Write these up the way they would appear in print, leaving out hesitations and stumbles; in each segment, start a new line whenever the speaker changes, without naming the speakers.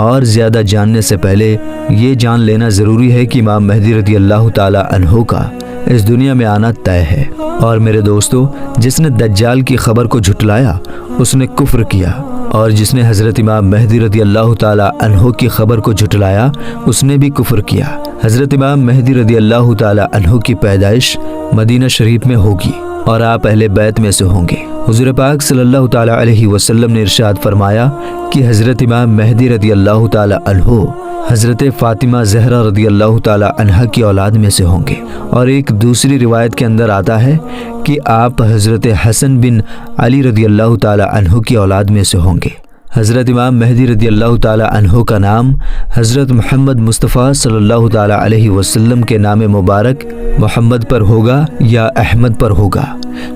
اور زیادہ جاننے سے پہلے یہ جان لینا ضروری ہے کہ امام مہدی رضی اللہ تعالی عنہ کا اس دنیا میں آنا طے ہے۔ اور میرے دوستو، جس نے دجال کی خبر کو جھٹلایا اس نے کفر کیا، اور جس نے حضرت امام مہدی رضی اللہ تعالی عنہ کی خبر کو جھٹلایا اس نے بھی کفر کیا۔ حضرت امام مہدی رضی اللہ تعالی عنہ کی پیدائش مدینہ شریف میں ہوگی اور آپ اہل بیت میں سے ہوں گے۔ حضور پاک صلی اللہ تعالی علیہ وسلم نے ارشاد فرمایا کہ حضرت امام مہدی رضی اللہ تعالی عنہ حضرت فاطمہ زہرا رضی اللہ تعالی عنہا کی اولاد میں سے ہوں گے، اور ایک دوسری روایت کے اندر آتا ہے کہ آپ حضرت حسن بن علی رضی اللہ تعالی عنہ کی اولاد میں سے ہوں گے۔ حضرت امام مہدی رضی اللہ تعالی عنہ کا نام حضرت محمد مصطفیٰ صلی اللہ تعالی علیہ وسلم کے نام مبارک محمد پر ہوگا یا احمد پر ہوگا،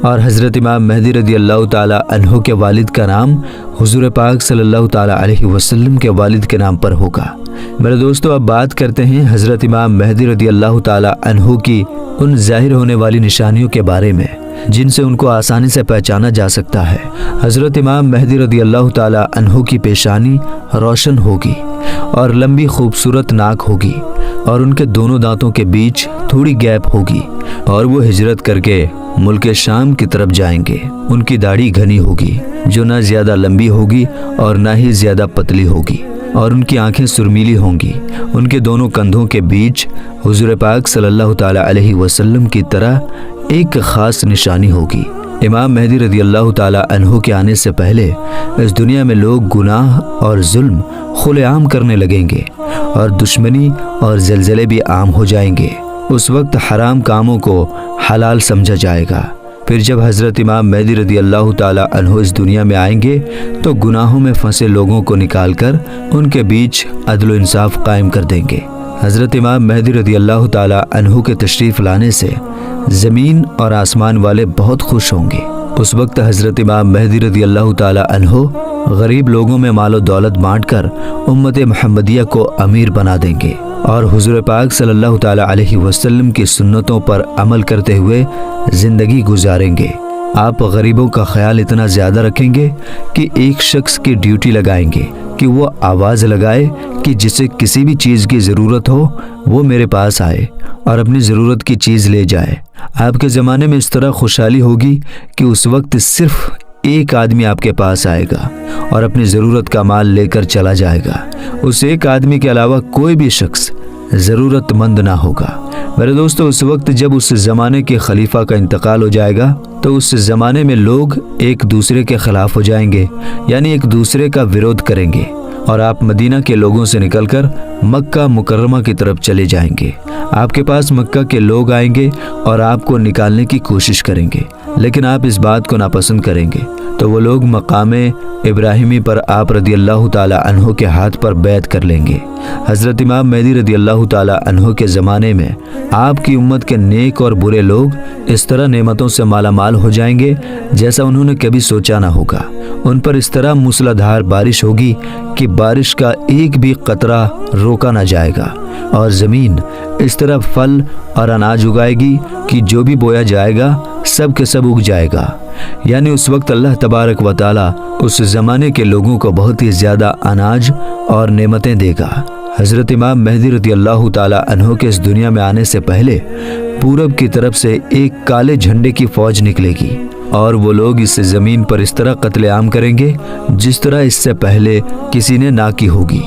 اور حضرت امام مہدی رضی اللہ تعالی عنہ کے والد کا نام حضور پاک صلی اللہ تعالی علیہ وسلم کے والد کے نام پر ہوگا۔ میرے دوستو، اب بات کرتے ہیں حضرت امام مہدی رضی اللہ تعالی عنہ کی ان ظاہر ہونے والی نشانیوں کے بارے میں جن سے ان کو آسانی سے پہچانا جا سکتا ہے۔ حضرت امام مہدی رضی اللہ تعالی عنہ کی پیشانی روشن ہوگی اور لمبی خوبصورت ناک ہوگی، اور ان کے دونوں دانتوں کے بیچ تھوڑی گیپ ہوگی، اور وہ ہجرت کر کے ملک شام کی طرف جائیں گے۔ ان کی داڑھی گھنی ہوگی جو نہ زیادہ لمبی ہوگی اور نہ ہی زیادہ پتلی ہوگی، اور ان کی آنکھیں سرمیلی ہوں گی۔ ان کے دونوں کندھوں کے بیچ حضور پاک صلی اللہ تعالی علیہ وسلم کی طرح ایک خاص نشانی ہوگی۔ امام مہدی رضی اللہ تعالی عنہ کے آنے سے پہلے اس دنیا میں لوگ گناہ اور ظلم کھلے عام کرنے لگیں گے، اور دشمنی اور زلزلے بھی عام ہو جائیں گے۔ اس وقت حرام کاموں کو حلال سمجھا جائے گا۔ پھر جب حضرت امام مہدی رضی اللہ تعالی عنہ اس دنیا میں آئیں گے تو گناہوں میں پھنسے لوگوں کو نکال کر ان کے بیچ عدل و انصاف قائم کر دیں گے۔ حضرت امام مہدی رضی اللہ تعالی عنہ کے تشریف لانے سے زمین اور آسمان والے بہت خوش ہوں گے۔ اس وقت حضرت امام مہدی رضی اللہ تعالی عنہ غریب لوگوں میں مال و دولت بانٹ کر امت محمدیہ کو امیر بنا دیں گے، اور حضور پاک صلی اللہ تعالی علیہ وسلم کی سنتوں پر عمل کرتے ہوئے زندگی گزاریں گے۔ آپ غریبوں کا خیال اتنا زیادہ رکھیں گے کہ ایک شخص کی ڈیوٹی لگائیں گے کہ وہ آواز لگائے کہ جسے کسی بھی چیز کی ضرورت ہو وہ میرے پاس آئے اور اپنی ضرورت کی چیز لے جائے۔ آپ کے زمانے میں اس طرح خوشحالی ہوگی کہ اس وقت صرف ایک آدمی آپ کے پاس آئے گا اور اپنی ضرورت کا مال لے کر چلا جائے گا۔ اس ایک آدمی کے علاوہ کوئی بھی شخص ضرورت مند نہ ہوگا۔ میرے دوستو، اس وقت جب اس زمانے کے خلیفہ کا انتقال ہو جائے گا تو اس زمانے میں لوگ ایک دوسرے کے خلاف ہو جائیں گے، یعنی ایک دوسرے کا ویرودھ کریں گے، اور آپ مدینہ کے لوگوں سے نکل کر مکہ مکرمہ کی طرف چلے جائیں گے۔ آپ کے پاس مکہ کے لوگ آئیں گے اور آپ کو نکالنے کی کوشش کریں گے، لیکن آپ اس بات کو ناپسند کریں گے تو وہ لوگ مقام ابراہیمی پر آپ رضی اللہ تعالی عنہ کے ہاتھ پر بیعت کر لیں گے۔ حضرت امام مہدی رضی اللہ تعالی عنہ کے زمانے میں آپ کی امت کے نیک اور برے لوگ اس طرح نعمتوں سے مالا مال ہو جائیں گے جیسا انہوں نے کبھی سوچا نہ ہوگا۔ ان پر اس طرح موسلادھار بارش ہوگی کہ بارش کا ایک بھی قطرہ روکا نہ جائے گا، اور زمین اس طرح پھل اور اناج اگائے گی کہ جو بھی بویا جائے گا سب کے سب اگ جائے گا۔ یعنی اس وقت اللہ تبارک و تعالی اس زمانے کے لوگوں کو بہت ہی زیادہ اناج اور نعمتیں دے گا۔ حضرت امام مہدی رضی اللہ تعالی عنہ کے اس دنیا میں آنے سے پہلے پورب کی طرف سے ایک کالے جھنڈے کی فوج نکلے گی، اور وہ لوگ اس زمین پر اس طرح قتل عام کریں گے جس طرح اس سے پہلے کسی نے نہ کی ہوگی۔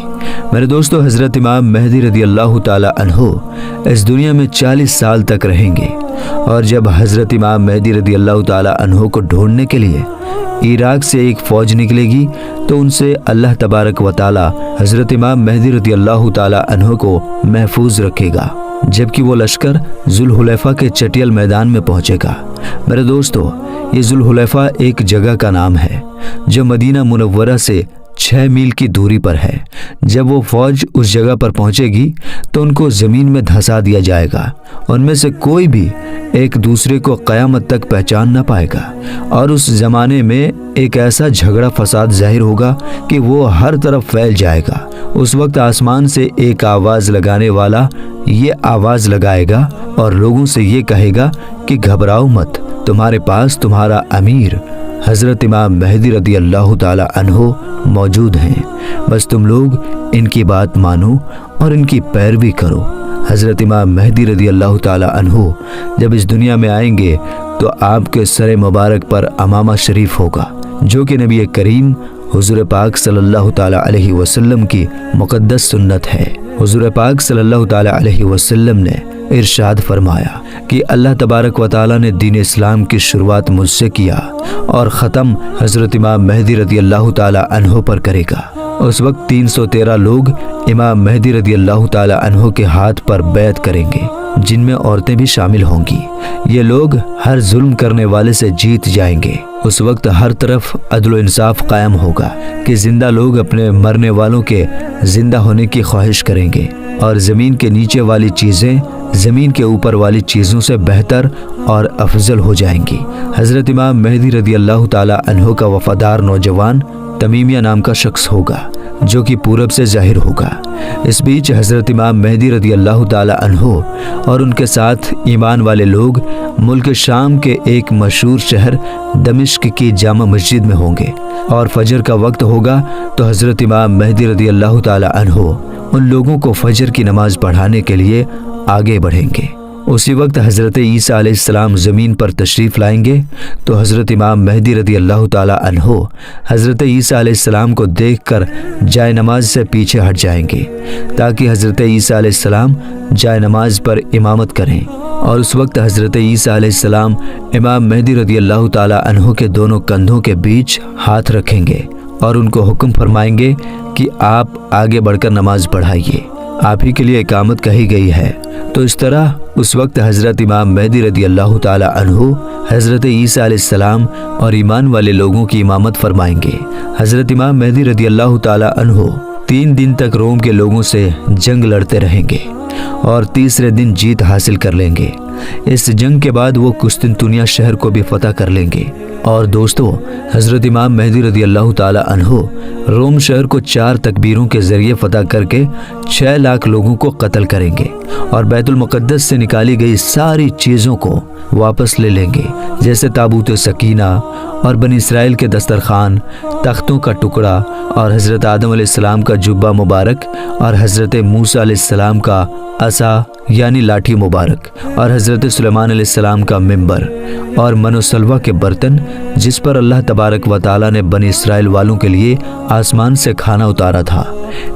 میرے دوستو، حضرت امام مہدی رضی اللہ تعالی عنہ اس دنیا میں 40 سال تک رہیں گے، اور جب حضرت امام مہدی رضی اللہ تعالی عنہ کو ڈھونڈنے کے لیے عراق سے ایک فوج نکلے گی تو ان سے اللہ تبارک و تعالی حضرت امام مہدی رضی اللہ تعالی عنہ کو محفوظ رکھے گا، جبکہ وہ لشکر ذوالحلیفہ کے چٹیل میدان میں پہنچے گا۔ میرے دوستو، یہ ذوالحلیفہ ایک جگہ کا نام ہے جو مدینہ منورہ سے 6 میل کی دوری پر ہے۔ جب وہ فوج اس جگہ پر پہنچے گی تو ان کو زمین میں دھسا دیا جائے گا، ان میں سے کوئی بھی ایک دوسرے کو قیامت تک پہچان نہ پائے گا، اور اس زمانے میں ایک ایسا جھگڑا فساد ظاہر ہوگا کہ وہ ہر طرف پھیل جائے گا۔ اس وقت آسمان سے ایک آواز لگانے والا یہ آواز لگائے گا اور لوگوں سے یہ کہے گا کہ گھبراؤ مت، تمہارے پاس تمہارا امیر حضرت امام مہدی رضی اللہ تعالی عنہ موجود ہیں، بس تم لوگ ان کی بات مانو اور ان کی پیروی کرو۔ حضرت امام مہدی رضی اللہ تعالی عنہ جب اس دنیا میں آئیں گے تو آپ کے سر مبارک پر امامہ شریف ہوگا، جو کہ نبی کریم حضور پاک صلی اللہ تعالی علیہ وسلم کی مقدس سنت ہے۔ حضور پاک صلی اللہ تعالی علیہ وسلم نے ارشاد فرمایا کہ اللہ تبارک و تعالی نے دین اسلام کی شروعات مجھ سے کیا اور ختم حضرت امام مہدی رضی اللہ تعالی عنہ پر کرے گا۔ اس وقت 313 لوگ امام مہدی رضی اللہ تعالی عنہ کے ہاتھ پر بیعت کریں گے، جن میں عورتیں بھی شامل ہوں گی۔ یہ لوگ ہر ظلم کرنے والے سے جیت جائیں گے۔ اس وقت ہر طرف عدل و انصاف قائم ہوگا کہ زندہ لوگ اپنے مرنے والوں کے زندہ ہونے کی خواہش کریں گے، اور زمین کے نیچے والی چیزیں زمین کے اوپر والی چیزوں سے بہتر اور افضل ہو جائیں گی۔ حضرت امام مہدی رضی اللہ تعالی عنہ کا وفادار نوجوان تمیمیہ نام کا شخص ہوگا، جو کہ پورب سے ظاہر ہوگا۔ اس بیچ حضرت امام مہدی رضی اللہ تعالی عنہ اور ان کے ساتھ ایمان والے لوگ ملک شام کے ایک مشہور شہر دمشق کی جامع مسجد میں ہوں گے، اور فجر کا وقت ہوگا تو حضرت امام مہدی رضی اللہ تعالی عنہ ان لوگوں کو فجر کی نماز پڑھانے کے لیے آگے بڑھیں گے۔ اسی وقت حضرت عیسیٰ علیہ السلام زمین پر تشریف لائیں گے تو حضرت امام مہدی رضی اللہ تعالی عنہ حضرت عیسیٰ علیہ السلام کو دیکھ کر جائے نماز سے پیچھے ہٹ جائیں گے، تاکہ حضرت عیسیٰ علیہ السلام جائے نماز پر امامت کریں، اور اس وقت حضرت عیسیٰ علیہ السلام امام مہدی رضی اللہ تعالی عنہ کے دونوں کندھوں کے بیچ ہاتھ رکھیں گے اور ان کو حکم فرمائیں گے کہ آپ آگے بڑھ کر نماز پڑھائیے، آپ ہی کے لیے اقامت کہی گئی ہے۔ تو اس طرح اس وقت حضرت امام مہدی رضی اللہ تعالی عنہ حضرت عیسیٰ علیہ السلام اور ایمان والے لوگوں کی امامت فرمائیں گے۔ حضرت امام مہدی رضی اللہ تعالی عنہ 3 دن تک روم کے لوگوں سے جنگ لڑتے رہیں گے اور تیسرے دن جیت حاصل کر لیں گے۔ اس جنگ کے بعد وہ قسطنطنیہ شہر کو بھی فتح کر لیں گے۔ اور دوستو، حضرت امام مہدی رضی اللہ تعالی عنہ روم شہر کو 4 تکبیروں کے ذریعے فتح کر کے 6 لاکھ لوگوں کو قتل کریں گے، اور بیت المقدس سے نکالی گئی ساری چیزوں کو واپس لے لیں گے، جیسے تابوت سکینہ اور بنی اسرائیل کے دسترخوان، تختوں کا ٹکڑا، اور حضرت آدم علیہ السلام کا جبہ مبارک، اور حضرت موسیٰ علیہ السلام کا عصا یعنی لاٹھی مبارک، اور حضرت سلیمان علیہ السلام کا منبر، اور من و سلوہ کے برتن جس پر اللہ تبارک و تعالی نے بنی اسرائیل والوں کے لیے آسمان سے کھانا اتارا تھا۔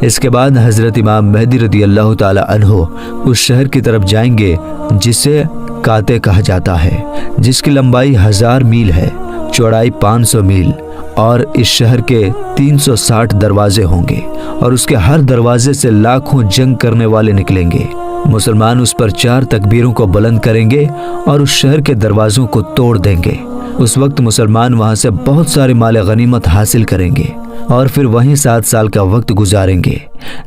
اس کے بعد حضرت امام مہدی رضی اللہ تعالی عنہ اس شہر کی طرف جائیں گے جسے کاتے کہا جاتا ہے، جس کی لمبائی 1000 میل ہے، چوڑائی 500 میل، اور اس شہر کے 360 دروازے ہوں گے، اور اس کے ہر دروازے سے لاکھوں جنگ کرنے والے نکلیں گے۔ مسلمان اس پر 4 تکبیروں کو بلند کریں گے اور اس شہر کے دروازوں کو توڑ دیں گے۔ اس وقت مسلمان وہاں سے بہت سارے مال غنیمت حاصل کریں گے اور پھر وہیں 7 سال کا وقت گزاریں گے۔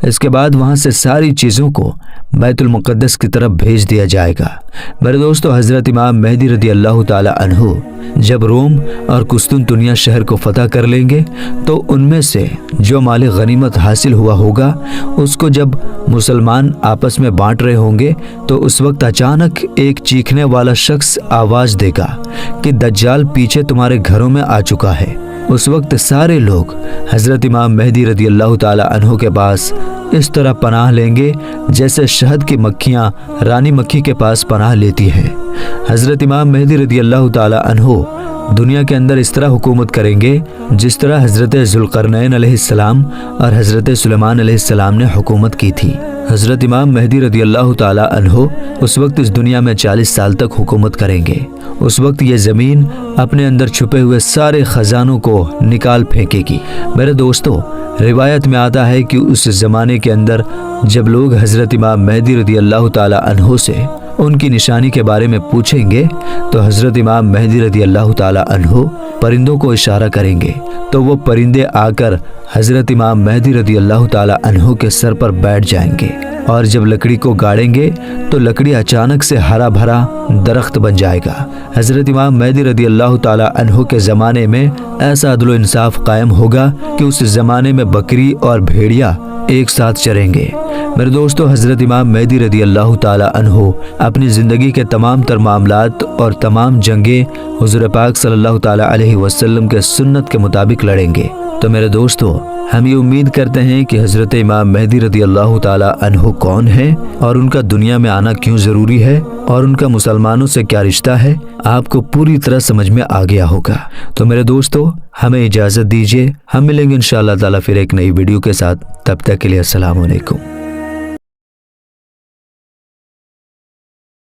اس کے بعد وہاں سے ساری چیزوں کو بیت المقدس کی طرف بھیج دیا جائے گا۔ میرے دوستو، حضرت امام مہدی رضی اللہ تعالی عنہ جب روم اور قسطنطنیہ شہر کو فتح کر لیں گے تو ان میں سے جو مال غنیمت حاصل ہوا ہوگا اس کو جب مسلمان آپس میں بانٹ رہے ہوں گے تو اس وقت اچانک ایک چیخنے والا شخص آواز دے گا کہ دجال پیچھے تمہارے گھروں میں آ چکا ہے۔ اس وقت سارے لوگ حضرت امام مہدی رضی اللہ تعالی عنہ کے پاس اس طرح پناہ لیں گے جیسے شہد کی مکھیاں رانی مکھی کے پاس پناہ لیتی ہیں۔ حضرت امام مہدی رضی اللہ تعالی عنہ دنیا کے اندر اس طرح حکومت کریں گے جس طرح حضرت ذوالقرنین علیہ السلام اور حضرت سلیمان علیہ السلام نے حکومت کی تھی۔ حضرت امام مہدی رضی اللہ تعالی عنہ اس وقت اس دنیا میں 40 سال تک حکومت کریں گے۔ اس وقت یہ زمین اپنے اندر چھپے ہوئے سارے خزانوں کو نکال پھینکے گی۔ میرے دوستو، روایت میں آتا ہے کہ اس زمانے کے اندر جب لوگ حضرت امام مہدی رضی اللہ تعالی عنہ سے ان کی نشانی کے بارے میں پوچھیں گے تو حضرت امام مہدی رضی اللہ تعالی عنہ پرندوں کو اشارہ کریں گے تو وہ پرندے آ کر حضرت امام مہدی رضی اللہ تعالی عنہ کے سر پر بیٹھ جائیں گے، اور جب لکڑی کو گاڑیں گے تو لکڑی اچانک سے ہرا بھرا درخت بن جائے گا۔ حضرت امام مہدی رضی اللہ تعالی عنہ کے زمانے میں ایسا عدل و انصاف قائم ہوگا کہ اس زمانے میں بکری اور بھیڑیا ایک ساتھ چلیں گے۔ میرے دوستو، حضرت امام مہدی رضی اللہ تعالی عنہ اپنی زندگی کے تمام تر معاملات اور تمام جنگیں حضور پاک صلی اللہ تعالی علیہ وسلم کے سنت کے مطابق لڑیں گے۔ تو میرے دوستو، ہم یہ امید کرتے ہیں کہ حضرت امام مہدی رضی اللہ تعالی عنہ کون ہے اور ان کا دنیا میں آنا کیوں ضروری ہے اور ان کا مسلمانوں سے کیا رشتہ ہے، آپ کو پوری طرح سمجھ میں آ گیا ہوگا۔ تو میرے دوستو، ہمیں اجازت دیجیے، ہم ملیں گے انشاءاللہ تعالی پھر ایک نئی ویڈیو کے ساتھ۔ تب تک کے لیے السلام علیکم۔